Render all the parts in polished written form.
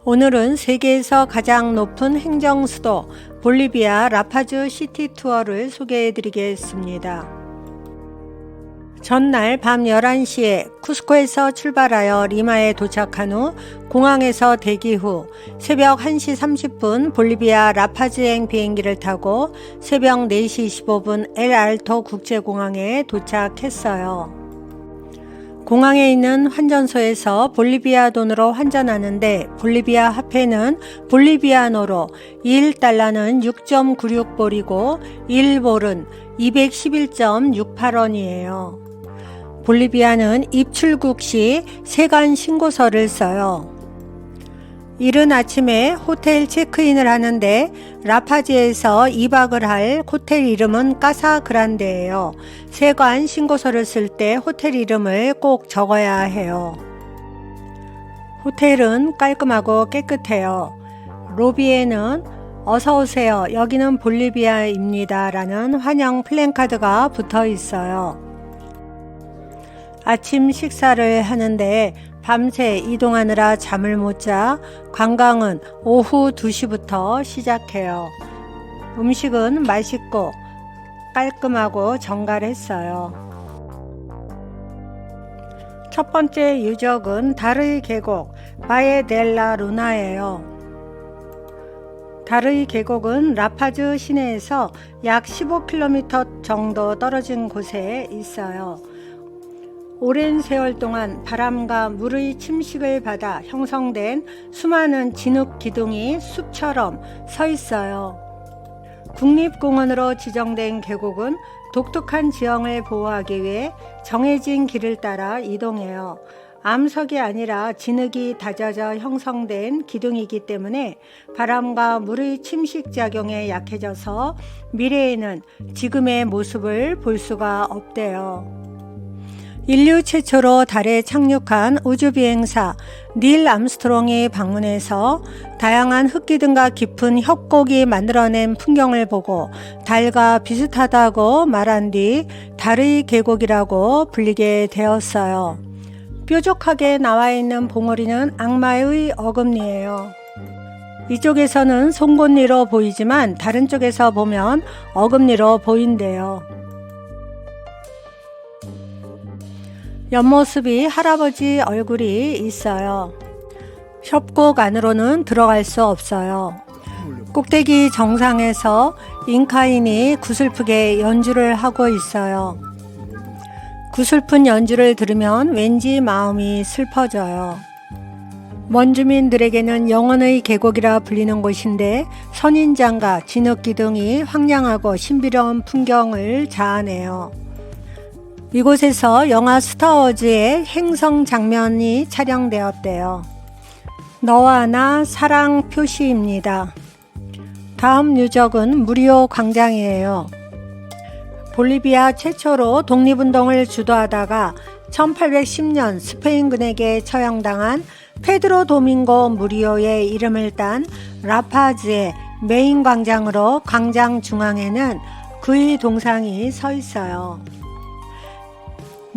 오늘은 세계에서 가장 높은 행정수도 볼리비아 라파즈 시티 투어를 소개해 드리겠습니다. 전날 밤 11시에 쿠스코에서 출발하여 리마에 도착한 후 공항에서 대기 후 새벽 1시 30분 볼리비아 라파즈행 비행기를 타고 새벽 4시 25분 엘알토 국제공항에 도착했어요. 공항에 있는 환전소에서 볼리비아 돈으로 환전하는데 볼리비아 화폐는 볼리비아노로 1달러는 6.96볼이고 1볼은 211.68원이에요. 볼리비아는 입출국 시 세관 신고서를 써요. 이른 아침에 호텔 체크인을 하는데 라파즈에서 2박을 할 호텔 이름은 까사그란데예요. 세관 신고서를 쓸 때 호텔 이름을 꼭 적어야 해요. 호텔은 깔끔하고 깨끗해요. 로비에는 어서오세요. 여기는 볼리비아입니다. 라는 환영 플랜카드가 붙어 있어요. 아침 식사를 하는데 밤새 이동하느라 잠을 못 자 관광은 오후 2시부터 시작해요. 음식은 맛있고 깔끔하고 정갈했어요. 첫 번째 유적은 다르이 계곡 바에 델라 루나예요. 다르이 계곡은 라파즈 시내에서 약 15km 정도 떨어진 곳에 있어요. 오랜 세월 동안 바람과 물의 침식을 받아 형성된 수많은 진흙 기둥이 숲처럼 서 있어요. 국립공원으로 지정된 계곡은 독특한 지형을 보호하기 위해 정해진 길을 따라 이동해요. 암석이 아니라 진흙이 다져져 형성된 기둥이기 때문에 바람과 물의 침식 작용에 약해져서 미래에는 지금의 모습을 볼 수가 없대요. 인류 최초로 달에 착륙한 우주비행사 닐 암스트롱이 방문해서 다양한 흙기 등과 깊은 협곡이 만들어낸 풍경을 보고 달과 비슷하다고 말한 뒤 달의 계곡이라고 불리게 되었어요. 뾰족하게 나와 있는 봉우리는 악마의 어금니예요. 이쪽에서는 송곳니로 보이지만 다른 쪽에서 보면 어금니로 보인대요. 옆모습이 할아버지 얼굴이 있어요. 협곡 안으로는 들어갈 수 없어요. 꼭대기 정상에서 잉카인이 구슬프게 연주를 하고 있어요. 구슬픈 연주를 들으면 왠지 마음이 슬퍼져요. 원주민들에게는 영혼의 계곡이라 불리는 곳인데 선인장과 진흙기둥이 황량하고 신비로운 풍경을 자아내요. 이곳에서 영화 스타워즈의 행성 장면이 촬영되었대요. 너와 나 사랑 표시입니다. 다음 유적은 무리오 광장이에요. 볼리비아 최초로 독립운동을 주도하다가 1810년 스페인군에게 처형당한 페드로 도밍고 무리오의 이름을 딴 라파즈의 메인 광장으로 광장 중앙에는 그의 동상이 서 있어요.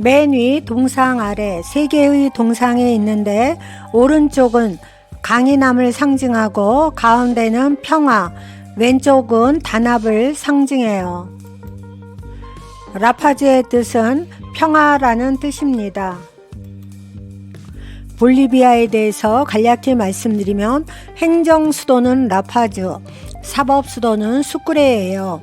맨 위 동상 아래 3개의 동상이 있는데 오른쪽은 강인함을 상징하고 가운데는 평화, 왼쪽은 단합을 상징해요. 라파즈의 뜻은 평화라는 뜻입니다. 볼리비아에 대해서 간략히 말씀드리면 행정 수도는 라파즈, 사법 수도는 수쿠레예요.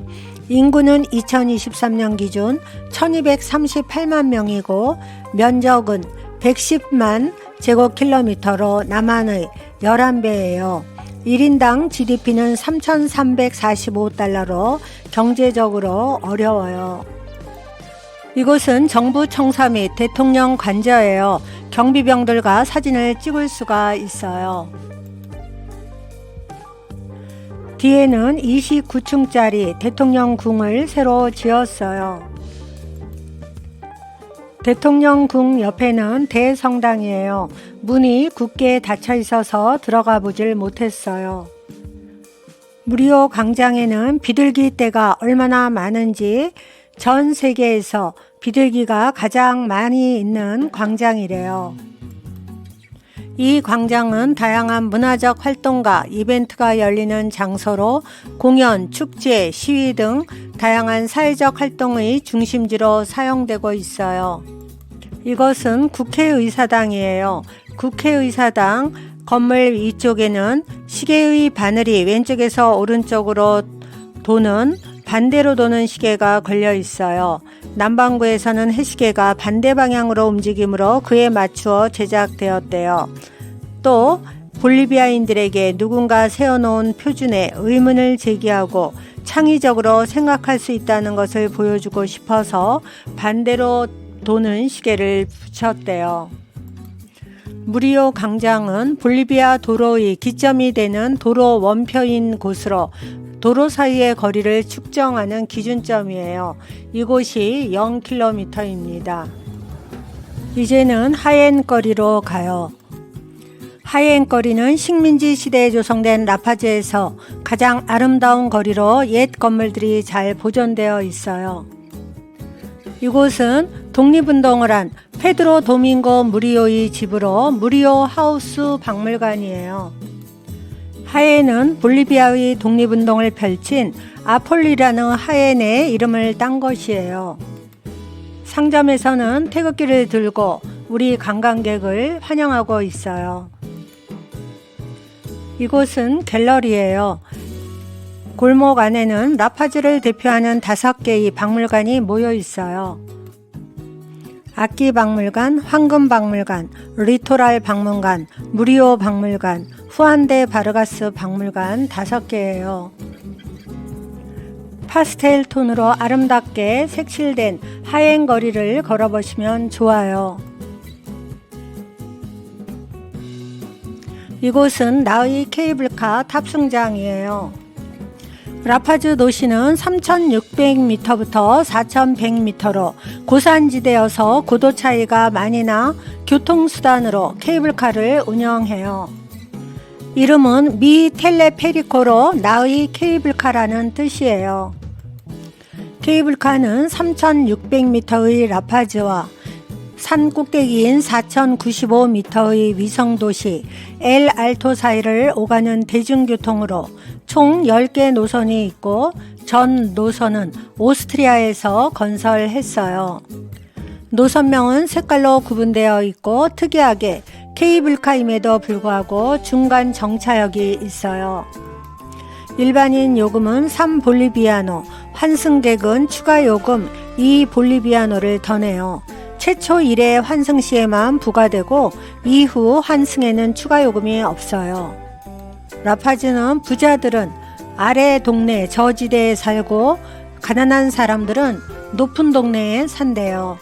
인구는 2023년 기준 1238만 명이고 면적은 110만 제곱킬로미터로 남한의 11배예요. 1인당 GDP는 3,345달러로 경제적으로 어려워요. 이곳은 정부 청사 및 대통령 관저예요. 경비병들과 사진을 찍을 수가 있어요. 뒤에는 29층짜리 대통령궁을 새로 지었어요. 대통령궁 옆에는 대성당이에요. 문이 굳게 닫혀 있어서 들어가 보질 못했어요. 무리오 광장에는 비둘기 떼가 얼마나 많은지 전 세계에서 비둘기가 가장 많이 있는 광장이래요. 이 광장은 다양한 문화적 활동과 이벤트가 열리는 장소로 공연, 축제, 시위 등 다양한 사회적 활동의 중심지로 사용되고 있어요. 이것은 국회의사당이에요. 국회의사당 건물 위쪽에는 시계의 바늘이 왼쪽에서 오른쪽으로 도는 반대로 도는 시계가 걸려 있어요. 남반구에서는 해시계가 반대 방향으로 움직이므로 그에 맞추어 제작되었대요. 또 볼리비아인들에게 누군가 세워놓은 표준에 의문을 제기하고 창의적으로 생각할 수 있다는 것을 보여주고 싶어서 반대로 도는 시계를 붙였대요. 무리오 광장은 볼리비아 도로의 기점이 되는 도로 원표인 곳으로 도로 사이의 거리를 측정하는 기준점이에요. 이곳이 0km입니다. 이제는 하이엔 거리로 가요. 하이엔 거리는 식민지 시대에 조성된 라파즈에서 가장 아름다운 거리로 옛 건물들이 잘 보존되어 있어요. 이곳은 독립운동을 한 페드로 도밍고 무리오의 집으로 무리오 하우스 박물관이에요. 하이엔은 볼리비아의 독립운동을 펼친 아폴리라는 하이엔의 이름을 딴 것이에요. 상점에서는 태극기를 들고 우리 관광객을 환영하고 있어요. 이곳은 갤러리예요. 골목 안에는 라파즈를 대표하는 5개의 박물관이 모여 있어요. 악기 박물관, 황금 박물관, 리토랄 박물관, 무리오 박물관, 후안데 바르가스 박물관 5개예요. 파스텔 톤으로 아름답게 색칠된 하이엔 거리를 걸어보시면 좋아요. 이곳은 나의 케이블카 탑승장이에요. 라파즈 도시는 3,600m부터 4,100m로 고산지대여서 고도 차이가 많이 나 교통수단으로 케이블카를 운영해요. 이름은 미 텔레페리코로 나의 케이블카라는 뜻이에요. 케이블카는 3,600m의 라파즈와 산 꼭대기인 4,095m의 위성도시 엘 알토 사이를 오가는 대중교통으로 총 10개 노선이 있고 전 노선은 오스트리아에서 건설했어요. 노선명은 색깔로 구분되어 있고 특이하게 케이블카임에도 불구하고 중간 정차역이 있어요. 일반인 요금은 3볼리비아노, 환승객은 추가 요금 2볼리비아노를 더 내요. 최초 1회 환승 시에만 부과되고 이후 환승에는 추가 요금이 없어요. 라파즈는 부자들은 아래 동네 저지대에 살고 가난한 사람들은 높은 동네에 산대요.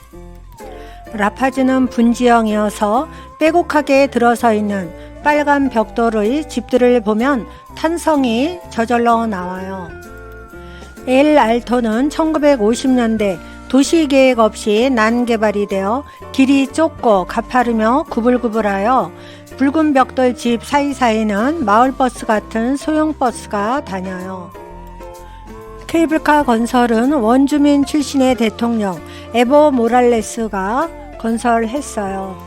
라파즈는 분지형이어서 빼곡하게 들어서 있는 빨간 벽돌의 집들을 보면 탄성이 저절로 나와요. 엘 알토는 1950년대 도시계획 없이 난개발이 되어 길이 좁고 가파르며 구불구불하여 붉은 벽돌집 사이사이는 마을버스 같은 소형버스가 다녀요. 케이블카 건설은 원주민 출신의 대통령 에보 모랄레스가 건설했어요.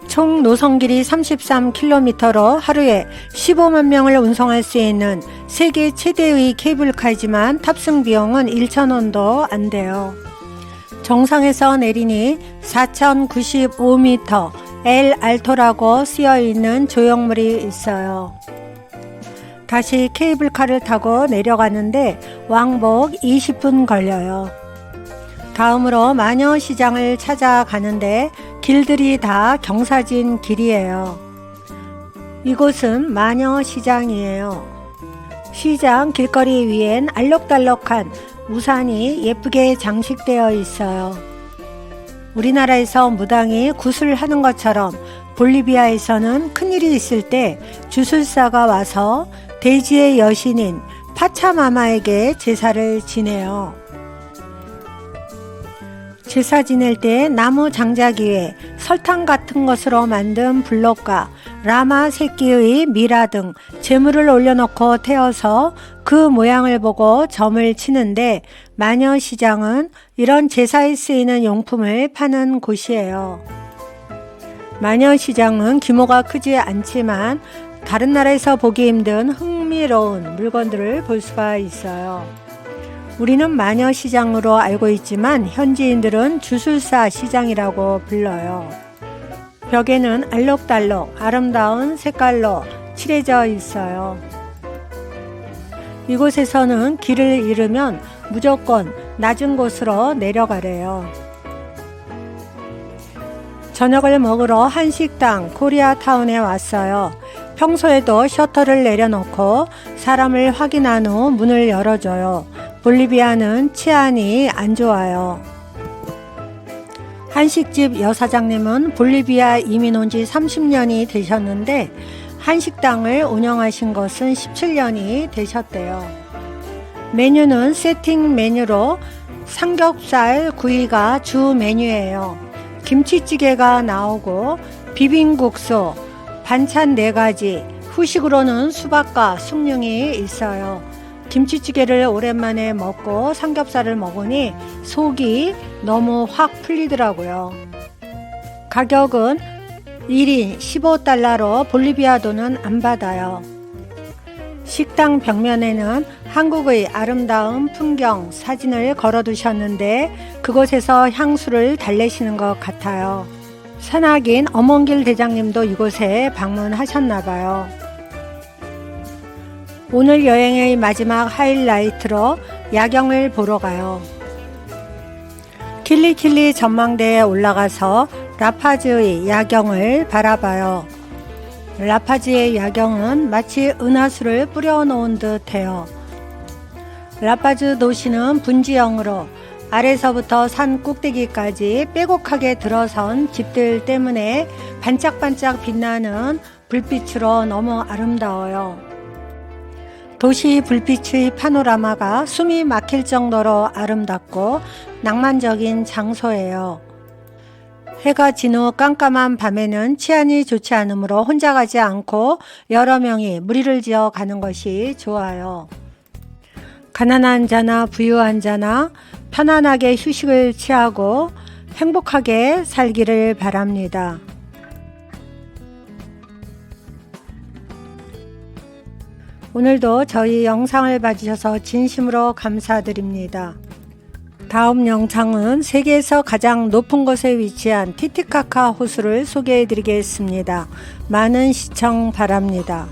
총 노선길이 33km로 하루에 15만 명을 운송할 수 있는 세계 최대의 케이블카이지만 탑승 비용은 1,000원도 안 돼요. 정상에서 내리니 4,095m 엘 알토라고 쓰여있는 조형물이 있어요. 다시 케이블카를 타고 내려가는데 왕복 20분 걸려요. 다음으로 마녀시장을 찾아가는데 길들이 다 경사진 길이에요. 이곳은 마녀시장이에요. 시장 길거리 위엔 알록달록한 우산이 예쁘게 장식되어 있어요. 우리나라에서 무당이 구슬하는 것처럼 볼리비아에서는 큰일이 있을 때 주술사가 와서 대지의 여신인 파차마마에게 제사를 지내요. 제사 지낼 때 나무 장작 위에 설탕 같은 것으로 만든 블록과 라마 새끼의 미라 등 재물을 올려놓고 태워서 그 모양을 보고 점을 치는데 마녀시장은 이런 제사에 쓰이는 용품을 파는 곳이에요. 마녀시장은 규모가 크지 않지만 다른 나라에서 보기 힘든 흥미로운 물건들을 볼 수가 있어요. 우리는 마녀시장으로 알고 있지만 현지인들은 주술사 시장이라고 불러요. 벽에는 알록달록 아름다운 색깔로 칠해져 있어요. 이곳에서는 길을 잃으면 무조건 낮은 곳으로 내려가래요. 저녁을 먹으러 한식당 코리아타운에 왔어요. 평소에도 셔터를 내려놓고 사람을 확인한 후 문을 열어줘요. 볼리비아는 치안이 안 좋아요. 한식집 여사장님은 볼리비아 이민 온 지 30년이 되셨는데 한식당을 운영하신 것은 17년이 되셨대요. 메뉴는 세팅 메뉴로 삼겹살 구이가 주 메뉴예요. 김치찌개가 나오고 비빔국수, 반찬 4가지, 후식으로는 수박과 숭늉이 있어요. 김치찌개를 오랜만에 먹고 삼겹살을 먹으니 속이 너무 확 풀리더라고요. 가격은 1인 15달러로 볼리비아 돈은 안 받아요. 식당 벽면에는 한국의 아름다운 풍경 사진을 걸어 두셨는데 그곳에서 향수를 달래시는 것 같아요. 산악인 엄원길 대장님도 이곳에 방문하셨나봐요. 오늘 여행의 마지막 하이라이트로 야경을 보러 가요. 킬리킬리 전망대에 올라가서 라파즈의 야경을 바라봐요. 라파즈의 야경은 마치 은하수를 뿌려놓은 듯 해요. 라파즈 도시는 분지형으로 아래서부터 산 꼭대기까지 빼곡하게 들어선 집들 때문에 반짝반짝 빛나는 불빛으로 너무 아름다워요. 도시 불빛의 파노라마가 숨이 막힐 정도로 아름답고 낭만적인 장소예요. 해가 진 후 깜깜한 밤에는 치안이 좋지 않으므로 혼자 가지 않고 여러 명이 무리를 지어 가는 것이 좋아요. 가난한 자나 부유한 자나 편안하게 휴식을 취하고 행복하게 살기를 바랍니다. 오늘도 저희 영상을 봐주셔서 진심으로 감사드립니다. 다음 영상은 세계에서 가장 높은 곳에 위치한 티티카카 호수를 소개해 드리겠습니다. 많은 시청 바랍니다.